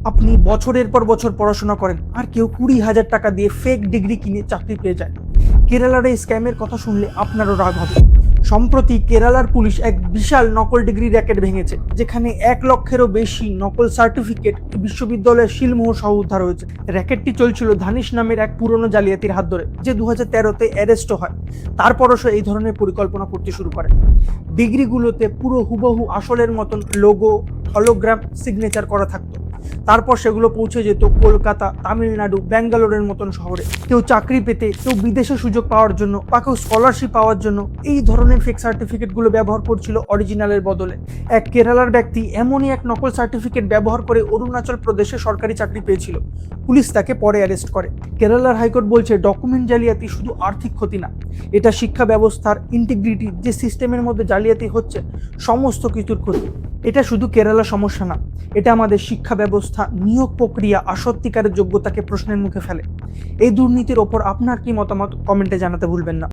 আপনি বছরের পর বছর পড়াশোনা করেন আর কেউ 20,000 টাকা দিয়ে ফেক ডিগ্রি কিনে চাকরি পেয়ে যায়। কেরালার এই স্ক্যামের কথা শুনলে আপনারও রাগ হবে। সম্প্রতি কেরালার পুলিশ এক বিশাল নকল ডিগ্রি র্যাকেট ভেঙেছে, যেখানে 1 লক্ষেরও বেশি নকল সার্টিফিকেট বিশ্ববিদ্যালয়ের শিলমোহর সহ উদ্ধার হয়েছে। র্যাকেটটি চলছিল ধানিশ নামের এক পুরনো জালিয়াতির হাত ধরে, যে 2013-তে অ্যারেস্ট হয়। তারপরও সে এই ধরনের পরিকল্পনা করতে শুরু করে। ডিগ্রিগুলোতে পুরো হুবহু আসলের মতন লোগো, হলোগ্রাম, সিগনেচার করা থাকতো। তারপর সেগুলো পৌঁছে যেত কলকাতা, তামিলনাড়ু, ব্যাঙ্গালোরের মতন শহরে। কেউ চাকরি পেতে, কেউ বিদেশে সুযোগ পাওয়ার জন্য, বা কেউ স্কলারশিপ পাওয়ার জন্য এই ধরনের ফেক সার্টিফিকেটগুলো ব্যবহার করছিল অরিজিনালের বদলে। এক কেরালার ব্যক্তি এমনই এক নকল সার্টিফিকেট ব্যবহার করে অরুণাচল প্রদেশে সরকারি চাকরি পেয়েছিল। পুলিশ তাকে পরে অ্যারেস্ট করে। কেরালার হাইকোর্ট বলছে, ডকুমেন্ট জালিয়াতি শুধু আর্থিক ক্ষতি না, এটা শিক্ষা ব্যবস্থার ইন্টিগ্রিটি, যে সিস্টেমের মধ্যে জালিয়াতি হচ্ছে, সমস্ত কিছুর ক্ষতি। এটা শুধু কেরালা সমস্যা না, এটা আমাদের শিক্ষা ব্যবস্থা, নিয়োগ প্রক্রিয়া আর সত্যিকারের যোগ্যতাকে প্রশ্নের মুখে ফেলে। এই দুর্নীতির ওপর আপনার কি মতামত কমেন্টে জানাতে ভুলবেন না।